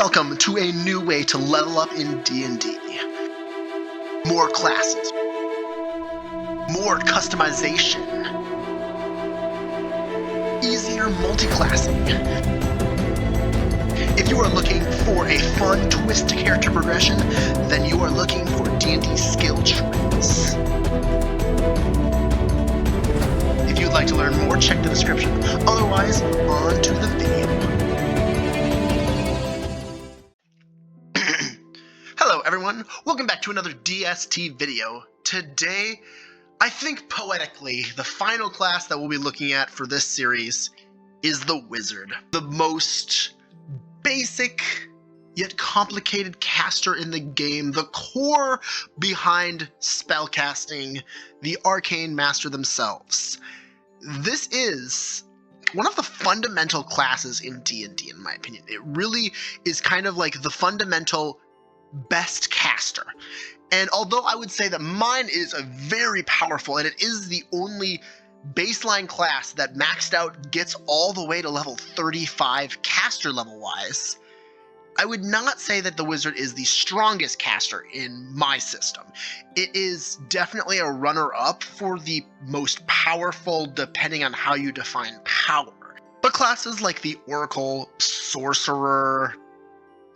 Welcome to a new way to level up in D&D. More classes, more customization, easier multi-classing. If you are looking for a fun twist to character progression, then you are looking for D&D skill trees. If you'd like to learn more, check the description. Otherwise, on to the video. Hello everyone, welcome back to another DST video. Today, I think poetically, the final class that we'll be looking at for this series is the Wizard. The most basic yet complicated caster in the game, the core behind spellcasting, the arcane master themselves. This is one of the fundamental classes in D&D, in my opinion. It really is kind of like the fundamental best caster. And although I would say that mine is a very powerful, and it is the only baseline class that maxed out gets all the way to level 35 caster level wise, I would not say that the Wizard is the strongest caster in my system. It is definitely a runner-up for the most powerful, depending on how you define power. But classes like the Oracle, Sorcerer,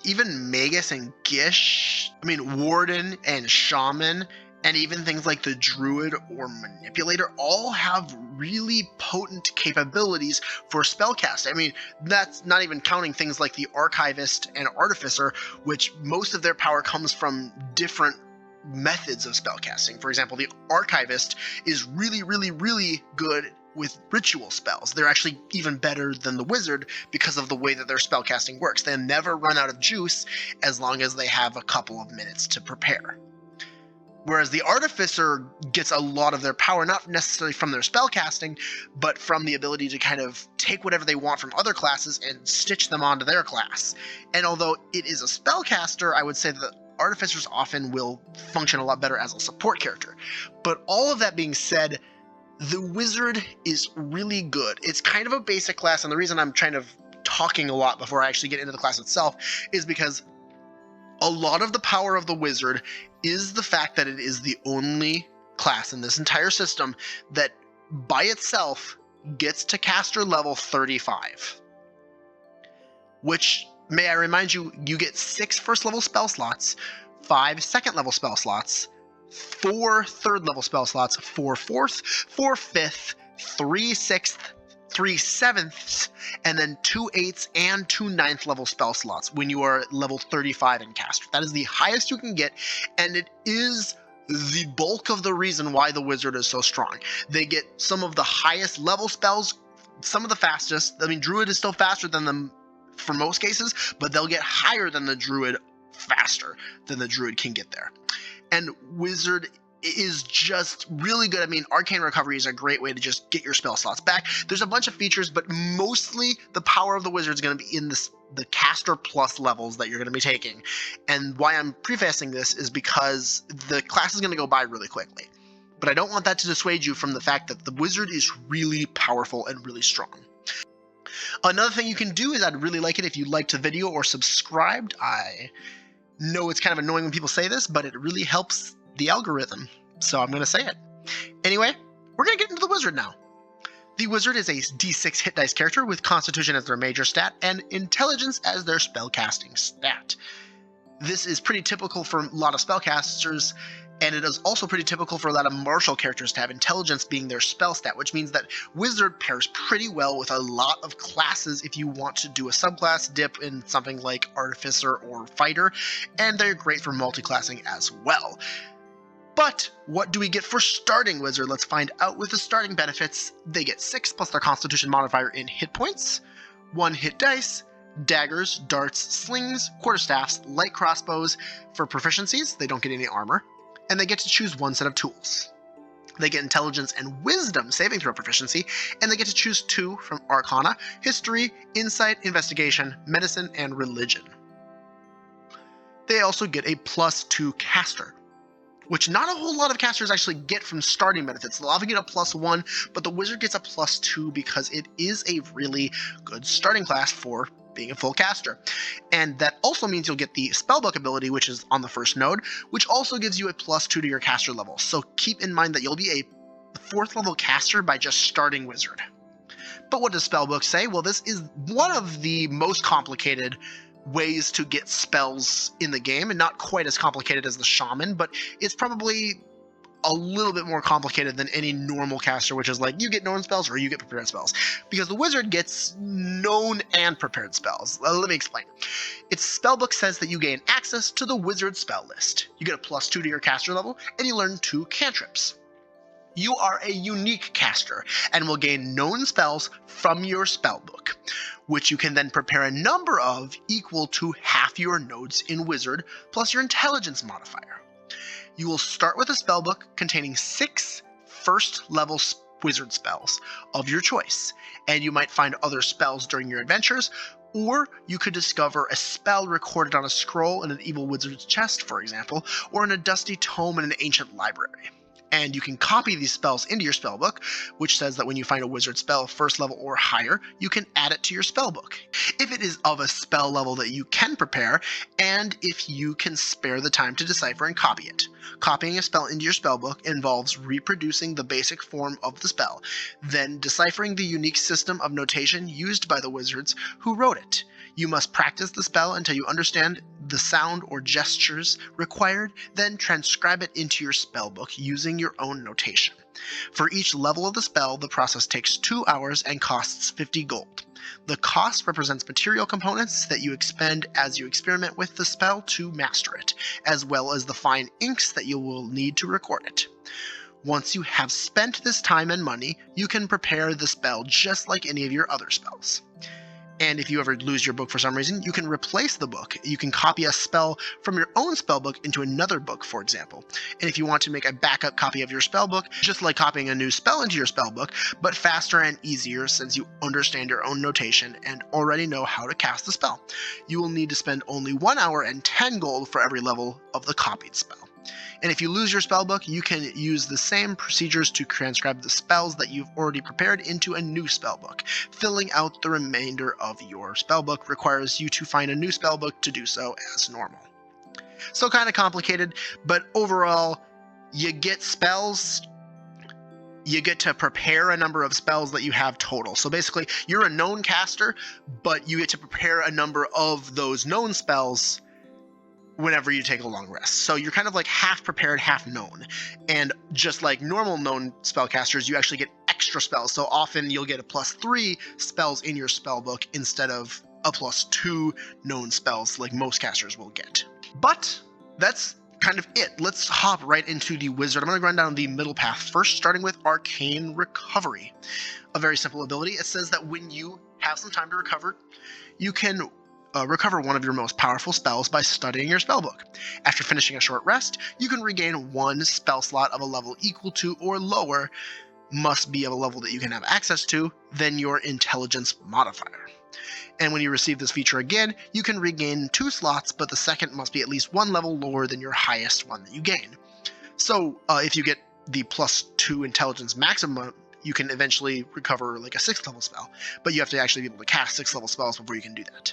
even Magus and Gish, Warden and Shaman, and even things like the Druid or Manipulator all have really potent capabilities for spellcasting. That's not even counting things like the Archivist and Artificer, which most of their power comes from different methods of spellcasting. For example, the Archivist is really good with ritual spells. They're actually even better than the Wizard because of the way that their spellcasting works. They never run out of juice as long as they have a couple of minutes to prepare. Whereas the Artificer gets a lot of their power, not necessarily from their spellcasting, but from the ability to kind of take whatever they want from other classes and stitch them onto their class. And although it is a spellcaster, I would say that Artificers often will function a lot better as a support character. But all of that being said, the Wizard is really good. It's kind of a basic class, and the reason I'm kind of talking a lot before I actually get into the class itself is because a lot of the power of the Wizard is the fact that it is the only class in this entire system that by itself gets to caster level 35. Which, may I remind you, you get 6 first level spell slots, 5 second level spell slots, 4 third level spell slots, 4 fourth, 4 fifth, 3 sixth, 3 sevenths, and then 2 eighths and 2 ninth level spell slots when you are at level 35 in caster. That is the highest you can get, and it is the bulk of the reason why the Wizard is so strong. They get some of the highest level spells, some of the fastest. Druid is still faster than them for most cases, but they'll get higher than the Druid faster than the Druid can get there. And Wizard is just really good. Arcane Recovery is a great way to just get your spell slots back. There's a bunch of features, but mostly the power of the Wizard is going to be in the caster plus levels that you're going to be taking. And why I'm prefacing this is because the class is going to go by really quickly. But I don't want that to dissuade you from the fact that the Wizard is really powerful and really strong. Another thing you can do is I'd really like it if you liked the video or subscribed. I know it's kind of annoying when people say this, but it really helps the algorithm, so I'm going to say it. Anyway, we're going to get into the Wizard now. The Wizard is a D6 hit dice character with Constitution as their major stat and Intelligence as their spellcasting stat. This is pretty typical for a lot of spellcasters, and it is also pretty typical for a lot of martial characters to have Intelligence being their spell stat, which means that Wizard pairs pretty well with a lot of classes if you want to do a subclass dip in something like Artificer or Fighter, and they're great for multiclassing as well. But what do we get for starting Wizard? Let's find out with the starting benefits. They get 6 plus their Constitution modifier in hit points, 1 hit dice, daggers, darts, slings, quarterstaffs, light crossbows for proficiencies. They don't get any armor. And they get to choose 1 set of tools. They get Intelligence and Wisdom saving throw proficiency, and they get to choose 2 from Arcana, History, Insight, Investigation, Medicine, and Religion. They also get a +2 caster, which not a whole lot of casters actually get from starting benefits. They'll often get a +1, but the Wizard gets a +2 because it is a really good starting class for being a full caster. And that also means you'll get the spellbook ability, which is on the first node, which also gives you a +2 to your caster level. So keep in mind that you'll be a 4th level caster by just starting Wizard. But what does spellbook say? Well, this is one of the most complicated ways to get spells in the game, and not quite as complicated as the shaman, but it's probably a little bit more complicated than any normal caster, which is like you get known spells or you get prepared spells, because the wizard gets known and prepared spells. Let me explain. Its spellbook says that you gain access to the wizard spell list. You get a +2 to your caster level, and you learn 2 cantrips. You are a unique caster and will gain known spells from your spellbook, which you can then prepare a number of equal to half your nodes in wizard plus your intelligence modifier. You will start with a spellbook containing 6 first-level wizard spells of your choice, and you might find other spells during your adventures, or you could discover a spell recorded on a scroll in an evil wizard's chest, for example, or in a dusty tome in an ancient library. And you can copy these spells into your spellbook, which says that when you find a wizard spell 1st level or higher, you can add it to your spellbook, if it is of a spell level that you can prepare, and if you can spare the time to decipher and copy it. Copying a spell into your spellbook involves reproducing the basic form of the spell, then deciphering the unique system of notation used by the wizards who wrote it. You must practice the spell until you understand the sound or gestures required, then transcribe it into your spellbook using your own notation. For each level of the spell, the process takes 2 hours and costs 50 gold. The cost represents material components that you expend as you experiment with the spell to master it, as well as the fine inks that you will need to record it. Once you have spent this time and money, you can prepare the spell just like any of your other spells. And if you ever lose your book for some reason, you can replace the book. You can copy a spell from your own spellbook into another book, for example. And if you want to make a backup copy of your spellbook, just like copying a new spell into your spellbook, but faster and easier since you understand your own notation and already know how to cast the spell. You will need to spend only 1 hour and 10 gold for every level of the copied spell. And if you lose your spellbook, you can use the same procedures to transcribe the spells that you've already prepared into a new spellbook. Filling out the remainder of your spellbook requires you to find a new spellbook to do so as normal. So kind of complicated, but overall, you get spells. You get to prepare a number of spells that you have total. So basically, you're a known caster, but you get to prepare a number of those known spells whenever you take a long rest. So you're kind of like half prepared, half known. And just like normal known spellcasters, you actually get extra spells. So often you'll get a +3 spells in your spellbook instead of a +2 known spells like most casters will get. But that's kind of it. Let's hop right into the wizard. I'm going to run down the middle path first, starting with Arcane Recovery. A very simple ability. It says that when you have some time to recover, you can recover one of your most powerful spells by studying your spellbook. After finishing a short rest, you can regain 1 spell slot of a level equal to or lower, must be of a level that you can have access to, than your intelligence modifier. And when you receive this feature again, you can regain 2 slots, but the second must be at least 1 level lower than your highest one that you gain. So if you get the +2 intelligence maximum, you can eventually recover like a 6th level spell, but you have to actually be able to cast 6th level spells before you can do that.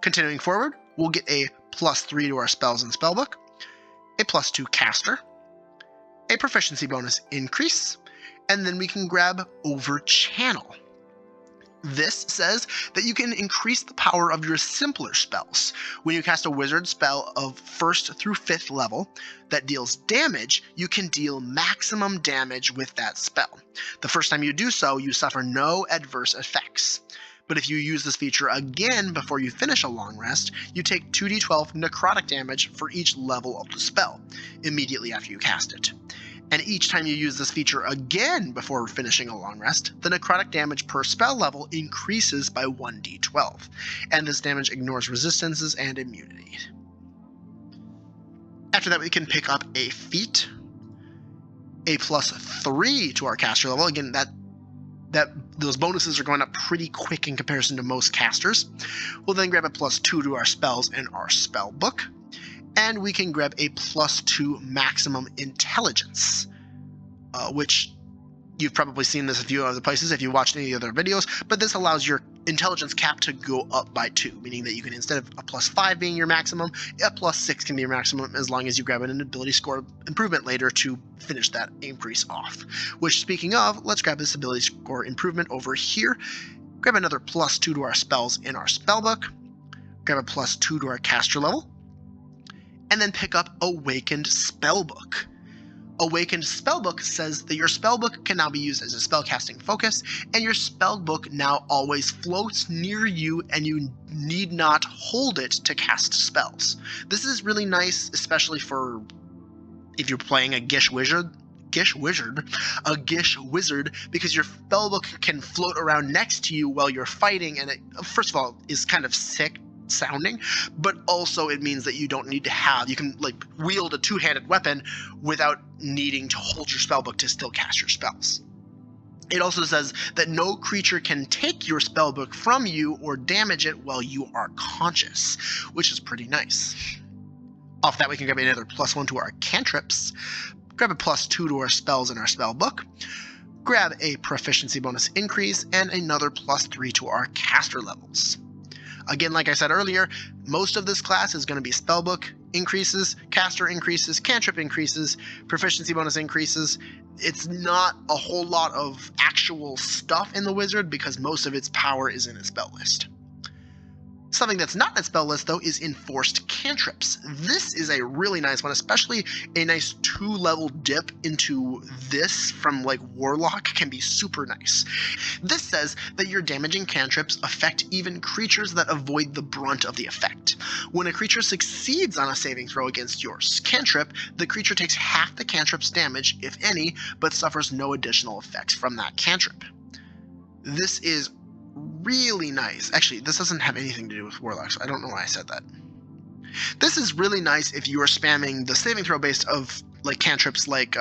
Continuing forward, we'll get a +3 to our spells and spellbook, a +2 caster, a proficiency bonus increase, and then we can grab Over Channel. This says that you can increase the power of your simpler spells. When you cast a wizard spell of 1st through 5th level that deals damage, you can deal maximum damage with that spell. The first time you do so, you suffer no adverse effects. But if you use this feature again before you finish a long rest, you take 2d12 necrotic damage for each level of the spell, immediately after you cast it. And each time you use this feature again before finishing a long rest, the necrotic damage per spell level increases by 1d12, and this damage ignores resistances and immunity. After that, we can pick up a feat, a +3 to our caster level. Again, those bonuses are going up pretty quick in comparison to most casters. We'll then grab a +2 to our spells and our spell book, and we can grab a +2 maximum intelligence, which you've probably seen this a few other places if you watched any other videos, but this allows your intelligence cap to go up by 2, meaning that you can, instead of a +5 being your maximum, a +6 can be your maximum as long as you grab an ability score improvement later to finish that increase off. Which, speaking of, let's grab this ability score improvement over here. Grab another +2 to our spells in our spellbook. Grab a +2 to our caster level. And then pick up Awakened Spellbook. Awakened Spellbook says that your spellbook can now be used as a spellcasting focus, and your spellbook now always floats near you and you need not hold it to cast spells. This is really nice, especially for if you're playing a Gish Wizard, because your spellbook can float around next to you while you're fighting, and it, first of all, is kind of sick sounding, but also it means that you don't need to have, you can like wield a two-handed weapon without needing to hold your spellbook to still cast your spells. It also says that no creature can take your spellbook from you or damage it while you are conscious, which is pretty nice. Off that, we can grab another +1 to our cantrips, grab a +2 to our spells in our spellbook, grab a proficiency bonus increase, and another +3 to our caster levels. Again, like I said earlier, most of this class is going to be spellbook increases, caster increases, cantrip increases, proficiency bonus increases. It's not a whole lot of actual stuff in the wizard because most of its power is in its spell list. Something that's not in its spell list, though, is enforced cantrips. This is a really nice one, especially a nice 2-level dip into this from like Warlock can be super nice. This says that your damaging cantrips affect even creatures that avoid the brunt of the effect. When a creature succeeds on a saving throw against your cantrip, the creature takes half the cantrip's damage, if any, but suffers no additional effects from that cantrip. This is really nice. Actually, this doesn't have anything to do with Warlocks. I don't know why I said that. This is really nice if you are spamming the saving throw based of like cantrips like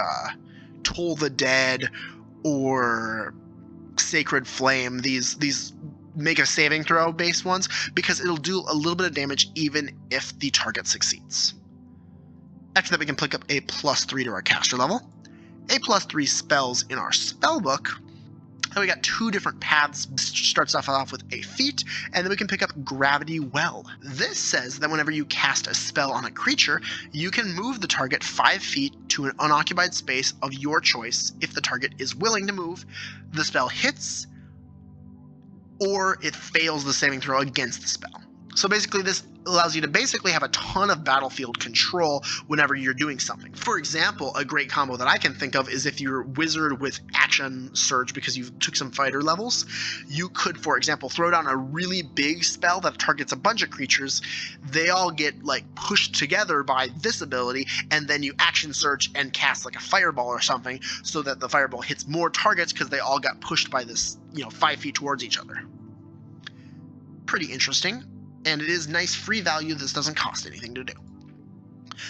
Toll the Dead or Sacred Flame. These make a saving throw based ones because it'll do a little bit of damage even if the target succeeds. After that, we can pick up a +3 to our caster level, a +3 spells in our spellbook. And we got 2 different paths. Starts off with a feat, and then we can pick up Gravity Well. This says that whenever you cast a spell on a creature, you can move the target 5 feet to an unoccupied space of your choice if the target is willing to move, the spell hits, or it fails the saving throw against the spell. So basically this allows you to basically have a ton of battlefield control whenever you're doing something. For example, a great combo that I can think of is if you're wizard with action surge because you took some fighter levels, you could, for example, throw down a really big spell that targets a bunch of creatures. They all get like pushed together by this ability, and then you action surge and cast like a fireball or something so that the fireball hits more targets because they all got pushed by this, 5 feet towards each other. Pretty interesting. And it is nice free value. This doesn't cost anything to do.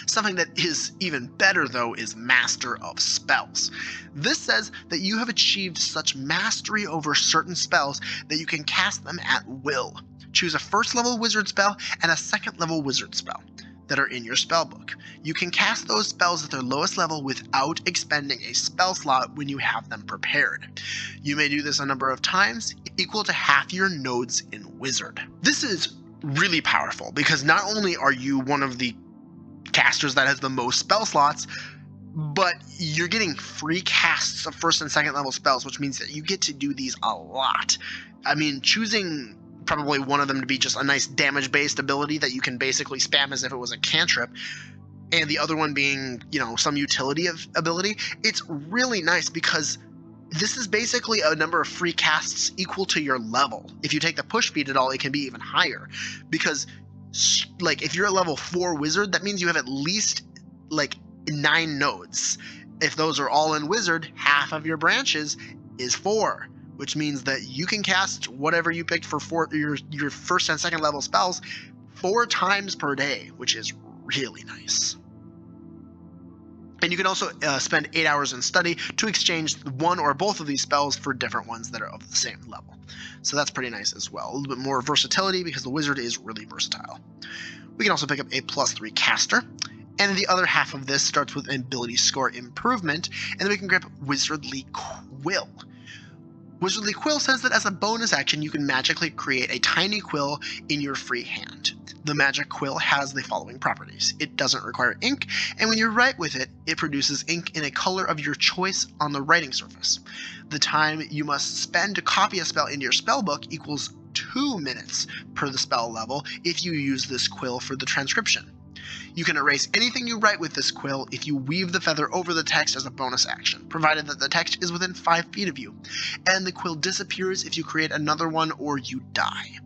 Something that is even better, though, is Master of Spells. This says that you have achieved such mastery over certain spells that you can cast them at will. Choose a 1st level wizard spell and a 2nd level wizard spell that are in your spellbook. You can cast those spells at their lowest level without expending a spell slot when you have them prepared. You may do this a number of times, equal to half your nodes in Wizard. This is really powerful because not only are you one of the casters that has the most spell slots, but you're getting free casts of 1st and 2nd level spells, which means that you get to do these a lot. I mean, choosing probably one of them to be just a nice damage-based ability that you can basically spam as if it was a cantrip, and the other one being, some utility of ability, it's really nice because this is basically a number of free casts equal to your level. If you take the push feed at all, it can be even higher. Because, if you're a level 4 wizard, that means you have at least, 9 nodes. If those are all in wizard, half of your branches is 4. Which means that you can cast whatever you picked for your 1st and 2nd level spells 4 times per day, which is really nice. And you can also spend 8 hours in study to exchange one or both of these spells for different ones that are of the same level. So that's pretty nice as well. A little bit more versatility because the wizard is really versatile. We can also pick up a +3 caster. And the other half of this starts with an ability score improvement. And then we can grab Wizardly Quill. Wizardly Quill says that as a bonus action, you can magically create a tiny quill in your free hand. The magic quill has the following properties. It doesn't require ink, and when you write with it, it produces ink in a color of your choice on the writing surface. The time you must spend to copy a spell into your spellbook equals 2 minutes per the spell level if you use this quill for the transcription. You can erase anything you write with this quill if you weave the feather over the text as a bonus action, provided that the text is within 5 feet of you, and the quill disappears if you create another one or you die.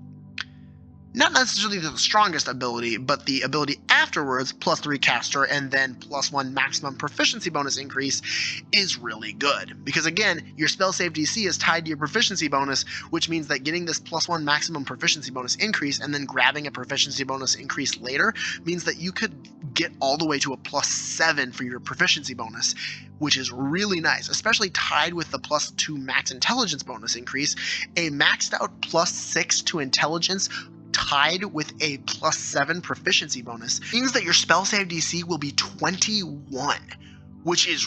Not necessarily the strongest ability, but the ability afterwards, +3 caster and then +1 maximum proficiency bonus increase, is really good. Because again, your spell save DC is tied to your proficiency bonus, which means that getting this +1 maximum proficiency bonus increase and then grabbing a proficiency bonus increase later means that you could get all the way to a +7 for your proficiency bonus, which is really nice, especially tied with the +2 max intelligence bonus increase. A maxed out +6 to intelligence tied with a +7 proficiency bonus means that your spell save DC will be 21, which is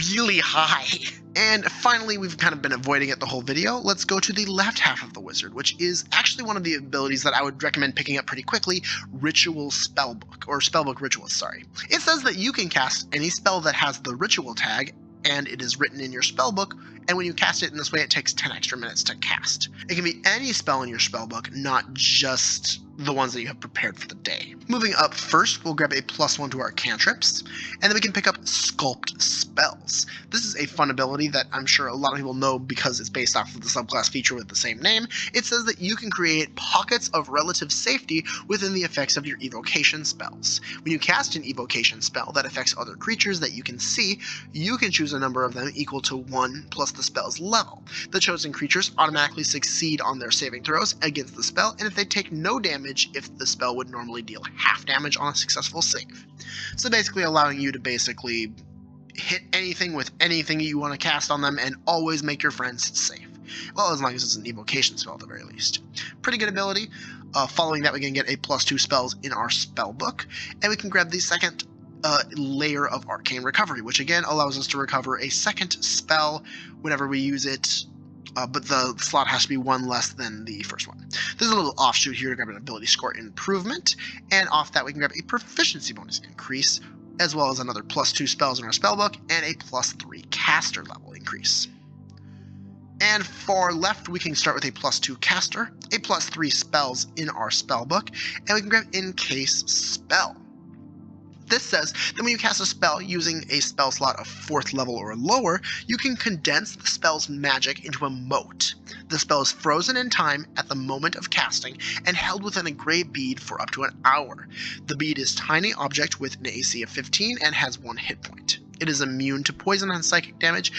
really high. And finally, we've kind of been avoiding it the whole video. Let's go to the left half of the wizard, which is actually one of the abilities that I would recommend picking up pretty quickly, Ritual Spellbook, or Spellbook Rituals, sorry. It says that you can cast any spell that has the ritual tag, and it is written in your spellbook, and when you cast it in this way, it takes 10 extra minutes to cast. It can be any spell in your spellbook, not just the ones that you have prepared for the day. Moving up first, we'll grab a +1 to our cantrips, and then we can pick up Sculpt Spells. This is a fun ability that I'm sure a lot of people know because it's based off of the subclass feature with the same name. It says that you can create pockets of relative safety within the effects of your evocation spells. When you cast an evocation spell that affects other creatures that you can see, you can choose a number of them equal to 1 plus the spell's level. The chosen creatures automatically succeed on their saving throws against the spell, and if they take no damage, if the spell would normally deal half damage on a successful save. So basically allowing you to basically hit anything with anything you want to cast on them and always make your friends safe. Well, as long as it's an evocation spell at the very least. Pretty good ability. Following that, we can get a +2 spells in our spell book, and we can grab the second layer of Arcane Recovery, which again allows us to recover a second spell whenever we use it, but the slot has to be one less than the first one. There's a little offshoot here to grab an ability score improvement, and off that we can grab a proficiency bonus increase, as well as another +2 spells in our spellbook, and a +3 caster level increase. And far left, we can start with a +2 caster, a +3 spells in our spellbook, and we can grab Encase Spell. This says that when you cast a spell using a spell slot of 4th level or lower, you can condense the spell's magic into a mote. The spell is frozen in time at the moment of casting and held within a gray bead for up to an hour. The bead is a tiny object with an AC of 15 and has 1 hit point. It is immune to poison and psychic damage.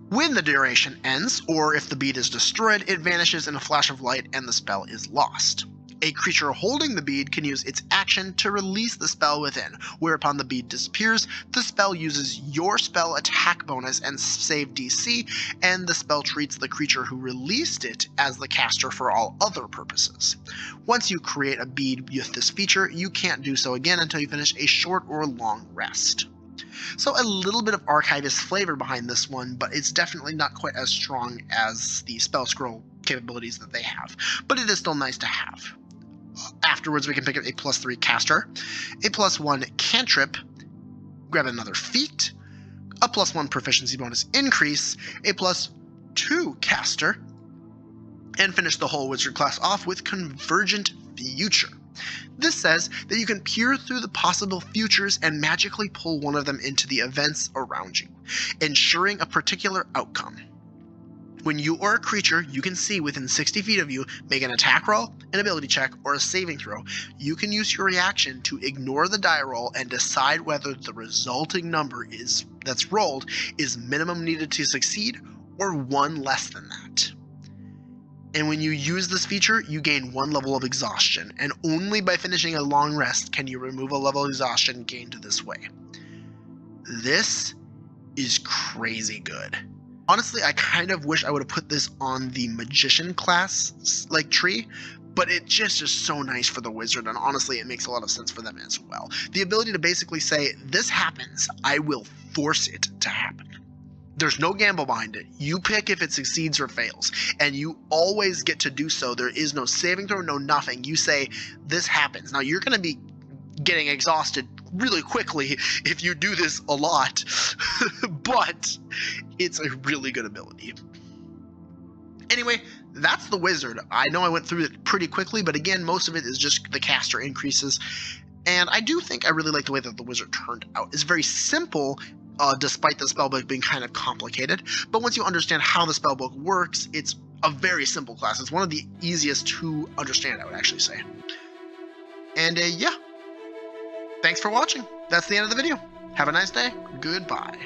When the duration ends, or if the bead is destroyed, it vanishes in a flash of light and the spell is lost. A creature holding the bead can use its action to release the spell within, whereupon the bead disappears. The spell uses your spell attack bonus and save DC, and the spell treats the creature who released it as the caster for all other purposes. Once you create a bead with this feature, you can't do so again until you finish a short or long rest. So a little bit of archivist flavor behind this one, but it's definitely not quite as strong as the spell scroll capabilities that they have, but it is still nice to have. Afterwards, we can pick up a +3 caster, a +1 cantrip, grab another feat, a +1 proficiency bonus increase, a +2 caster, and finish the whole wizard class off with Convergent Future. This says that you can peer through the possible futures and magically pull one of them into the events around you, ensuring a particular outcome. When you or a creature you can see within 60 feet of you make an attack roll, an ability check, or a saving throw, you can use your reaction to ignore the die roll and decide whether the resulting number that's rolled is minimum needed to succeed or 1 less than that. And when you use this feature, you gain 1 level of exhaustion, and only by finishing a long rest can you remove a level of exhaustion gained this way. This is crazy good. Honestly, I kind of wish I would have put this on the Magician class tree, but it just is so nice for the wizard, and honestly, it makes a lot of sense for them as well. The ability to basically say, this happens, I will force it to happen. There's no gamble behind it. You pick if it succeeds or fails, and you always get to do so. There is no saving throw, no nothing. You say, this happens. Now, you're going to be getting exhausted really quickly if you do this a lot, but it's a really good ability. Anyway, that's the Wizard. I know I went through it pretty quickly, but again, most of it is just the caster increases. And I do think I really like the way that the Wizard turned out. It's very simple, despite the spellbook being kind of complicated. But once you understand how the spellbook works, it's a very simple class. It's one of the easiest to understand, I would actually say. And yeah, thanks for watching. That's the end of the video. Have a nice day. Goodbye.